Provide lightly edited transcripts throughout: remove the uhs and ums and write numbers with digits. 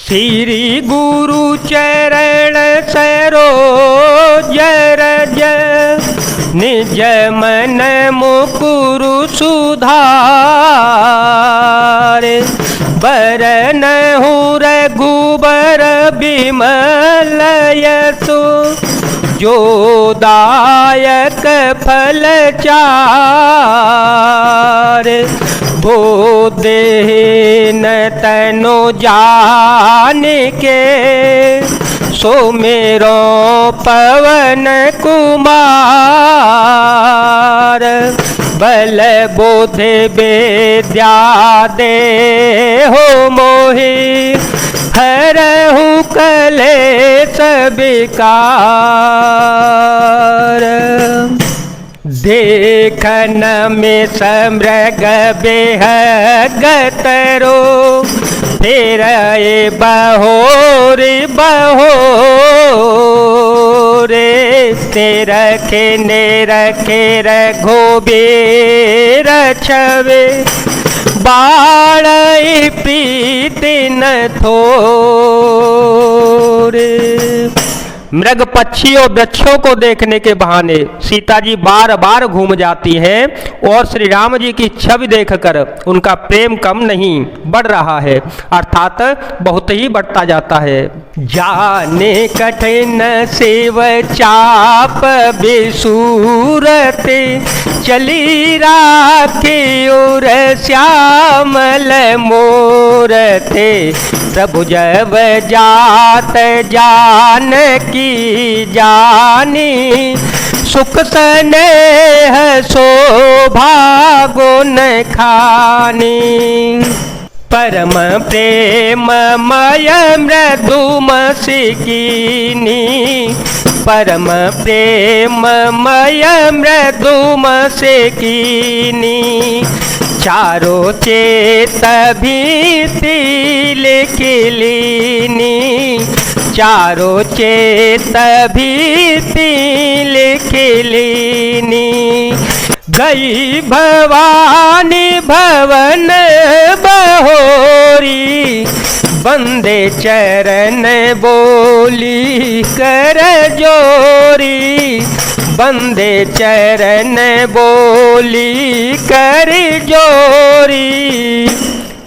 श्री गुरु चरण सरोज रज निज मन मुकुरु सुधार। बरनहु रघुबर बिमल यसु जो दायक फल चार। बोधेन तनु जान के सुमिरो पवन कुमार। बल बुद्धि विद्या दे हो मोहि हरहु कलेश विकार। देखन में समृग बेहगतरो फिर बहोरे बहोरे। ते रखे ने रखे रघुबीर छवे बाण प्रीति न थोरे। मृग पक्षियों वृक्षों को देखने के बहाने सीता जी बार बार घूम जाती हैं और श्री राम जी की छवि देखकर उनका प्रेम कम नहीं बढ़ रहा है, अर्थात बहुत ही बढ़ता जाता है। जाने कठिन शिव चाप बिसूरते चली राखे और श्यामल मोरते। प्रभु जब जात जान की जानी सुख स्नेह शोभा गुण खानी। परम प्रेममय मृदुमसिकिनी परम प्रेममय मृदुमसिकिनी। चारों चेत भीति लिखिलीनी चारों चेत भीति लिखिलीनी। गई भवानी भवन बहोरी बंदे चरण बोली कर जोरी। बंदे चरण बोली कर जोरी।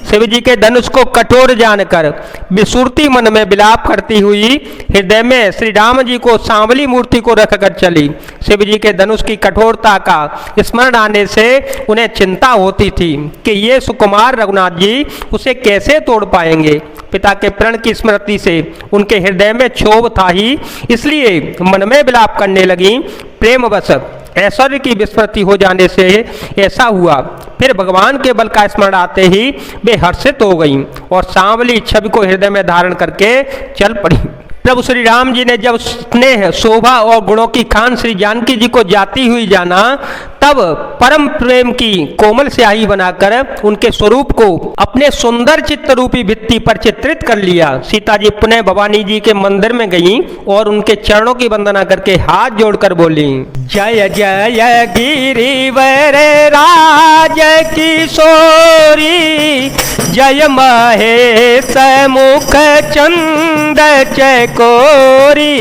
शिव जी के धनुष को कठोर जानकर विसूरती मन में विलाप करती हुई हृदय में श्री राम जी को सांवली मूर्ति को रखकर चली। शिव जी के धनुष की कठोरता का स्मरण आने से उन्हें चिंता होती थी कि ये सुकुमार रघुनाथ जी उसे कैसे तोड़ पाएंगे। पिता के प्रण की स्मृति से उनके हृदय में क्षोभ था ही, इसलिए मन में विलाप करने लगी। प्रेमवश ऐश्वर्य की विस्मृति हो जाने से ऐसा हुआ। फिर भगवान के बल का स्मरण आते ही वे हर्षित हो गईं और सांवली छवि को हृदय में धारण करके चल पड़ी। प्रभु श्री राम जी ने जब स्नेह शोभा और गुणों की खान श्री जानकी जी को जाती हुई जाना, तब परम प्रेम की कोमल स्याही बनाकर उनके स्वरूप को अपने सुंदर चित्त रूपी भित्ति पर चित्रित कर लिया। सीता जी पुनः भवानी जी के मंदिर में गईं और उनके चरणों की वंदना करके हाथ जोड़कर बोली, जय जय गिरिवर राज किशोरी। जय महेश मुख चंद चकोरी।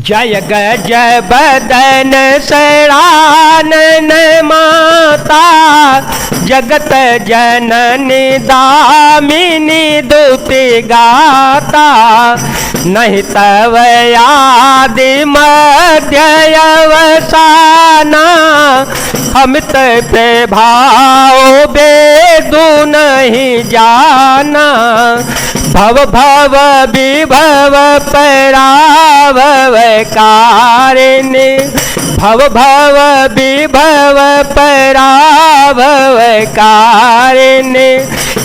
जय गज बदन शरानन माता। जगत जननी दामिनी दुति गाता। नहीं तव आदि मध्य अवसाना। अमित प्रभाव बेदु नहीं जाना। भव भव विभव पराभव कारिणी। भव भव विभव पराभव कारिणी।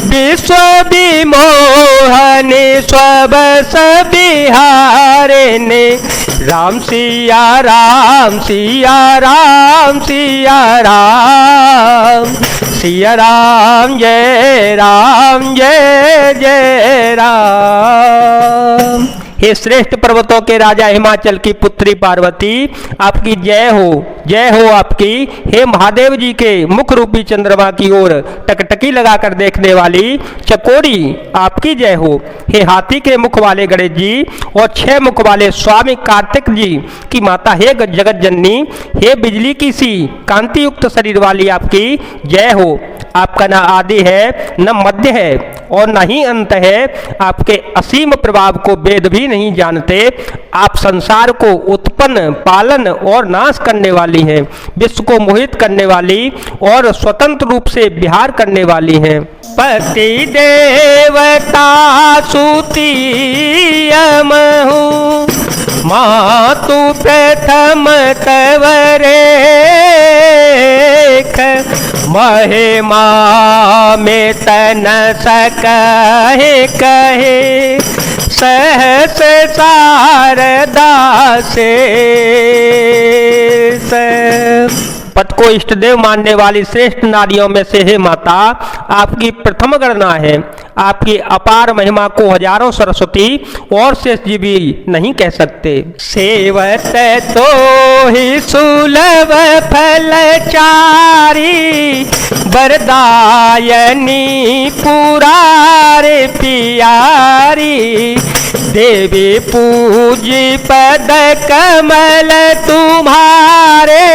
विश्व विमोहनी स्वबस बिहारिणी। राम सिया राम सिया राम सिया राम। सिया राम जय जय राम। हे श्रेष्ठ पर्वतों के राजा हिमाचल की पुत्री पार्वती, आपकी जय हो आपकी। हे महादेव जी के मुख रूपी चंद्रमा की ओर टकटकी लगाकर देखने वाली चकोरी, आपकी जय हो। हे हाथी के मुख वाले गणेश जी और 6 मुख वाले स्वामी कार्तिक जी की माता, हे जगत जननी, हे बिजली की सी कांति युक्त शरीर वाली, आपकी जय हो। आपका न आदि है, न मध्य है और न ही अंत है। आपके असीम प्रभाव को वेद भी नहीं जानते। आप संसार को उत्पन्न, पालन और नाश करने वाली हैं, विश्व को मोहित करने वाली और स्वतंत्र रूप से विहार करने वाली हैं। पति देवता सुती यमहु, मातु प्रथम तवरे, महिमा में तन सकहे कहे, सहस शारदा से। पद को इष्ट देव मानने वाली श्रेष्ठ नारियों में से हे माता, आपकी प्रथम गणना है। आपकी अपार महिमा को हजारों सरस्वती और शेष जी भी नहीं कह सकते। सेवत तो ही सुलभ फलचारी, वरदायनी पुरारे पियारी, देवी पूजी पद कमल तुम्हारे,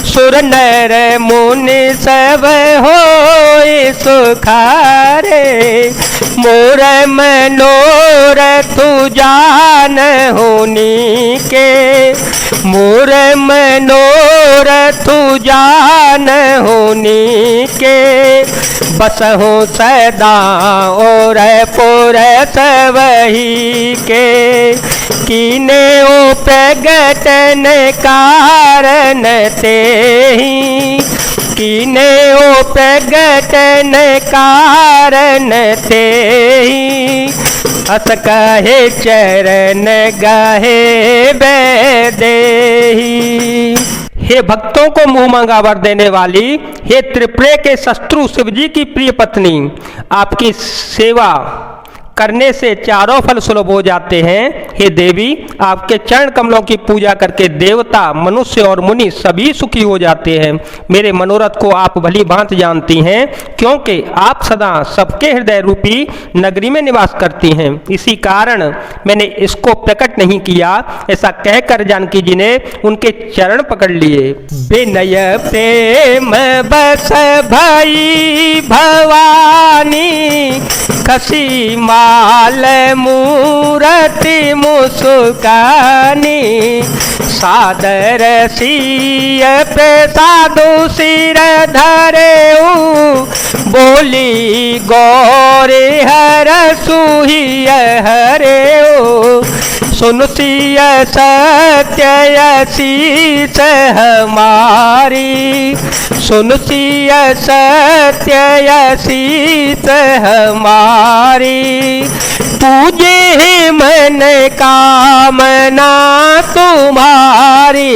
सुर नर मुनि सब होए सुखारे, मोर मनोरथ जान होनी के, मोर मनोरथ जान होनी के, बस हो सदा और पुर सबही के, कीने ओ प्रगटन कारण ते ही, कीने ओ प्रगटन कारण ते ही, अस कहे चरण गाहे बैदेही। हे भक्तों को मुंह मांगा वर देने वाली, हे त्रिपुरे के शत्रु शिवजी की प्रिय पत्नी, आपकी सेवा करने से चारों फल सुलभ हो जाते हैं। हे देवी, आपके चरण कमलों की पूजा करके देवता, मनुष्य और मुनि सभी सुखी हो जाते हैं। मेरे मनोरथ को आप भली भांति जानती हैं, क्योंकि आप सदा सबके हृदय रूपी नगरी में निवास करती हैं। इसी कारण मैंने इसको प्रकट नहीं किया। ऐसा कहकर जानकी जी ने उनके चरण पकड़ लिए। विनय प्रेम बस भई भवानी, खसी माल मूरति मुस्कानी, सादर सिय प्रसादु सिर धरेऊ, बोली गौरी हर सुहिय हरेऊ, सुनसिय सत्य शीस हमारी, सुनसिय सत्य शीस हमारी, पूजे मन कामना तुम्हारी,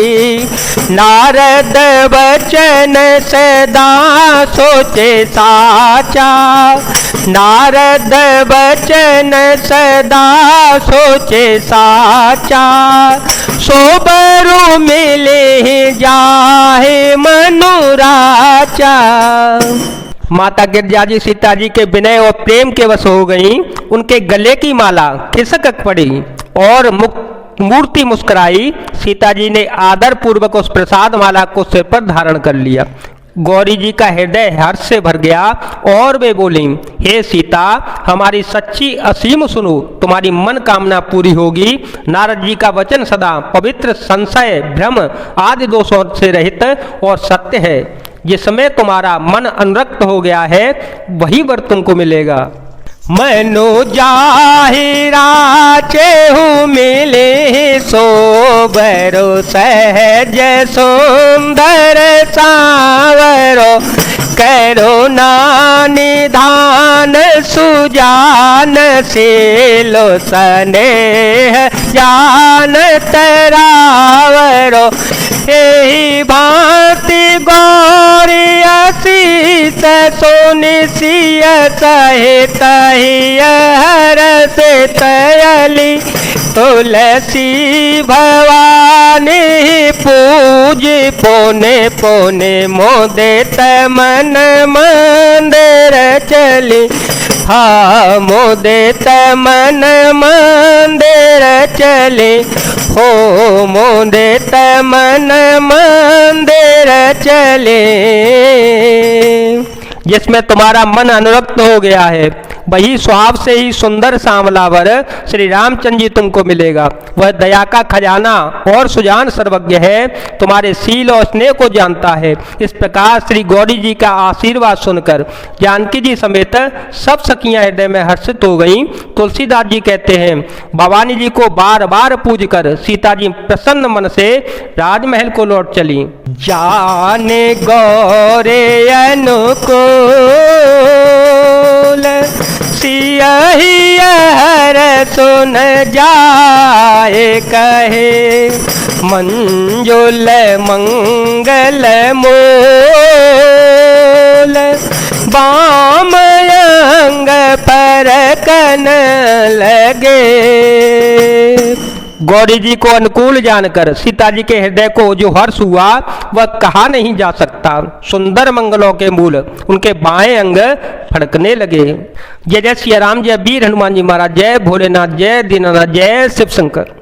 नारद वचन सदा सोचे साचा, नारद वचन सदा सोचे साचा, सोबरू मिले जाहे मनुराचा। माता गिरजा जी सीता जी के विनय और प्रेम के वश हो गईं। उनके गले की माला खिसक पड़ी और मूर्ति मुस्कुराई। सीता जी ने आदर पूर्वक उस प्रसाद माला को सिर पर धारण कर लिया। गौरी जी का हृदय हर्ष से भर गया और वे बोली, हे सीता, हमारी सच्ची असीम सुनो, तुम्हारी मन कामना पूरी होगी। नारद जी का वचन सदा पवित्र, संशय, भ्रम आदि दोषों से रहित और सत्य है। जिसमें तुम्हारा मन अनुरक्त हो गया है वही वर तुमको मिलेगा। मनु जाहिरा चेहु मिले सोबरो, सहज सुंदर सावरो, करुणा निधान सुजान शीलो, स्नेह जान तरावरो, एहि भांति गौरी असीस सोनिसिय सहित हर से तयली, तुलसी भवानी पूज पोने पोने मोदे तमन मंदिर चली, हाँ मोदे तमन मंदिर चले, हो मोदे तमन मंदिर चले। जिसमें तुम्हारा मन अनुरक्त हो गया है, वही स्वभाव से ही सुंदर श्यामलावर श्री रामचंद्र जी तुमको मिलेगा। वह दया का खजाना और सुजान सर्वज्ञ है, तुम्हारे शील और स्नेह को जानता है। इस प्रकार श्री गौरी जी का आशीर्वाद सुनकर जानकी जी समेत सब सखियां हृदय में हर्षित हो गईं। तुलसीदास जी कहते हैं, भवानी जी को बार बार पूज कर सीता जी प्रसन्न मन से राजमहल को लौट चली। जाने गौरे अनुकूल सियहि हर सुन जाए कहे, मंजुल मंगल मूल बाम अंग पर कन लगे। गौरी जी को अनुकूल जानकर सीता जी के हृदय को जो हर्ष हुआ वह कहा नहीं जा सकता। सुंदर मंगलों के मूल उनके बाएं अंग फड़कने लगे। जय जय सिया राम, जय वीर हनुमान जी महाराज, जय भोलेनाथ, जय दीनानाथ, जय शिव शंकर।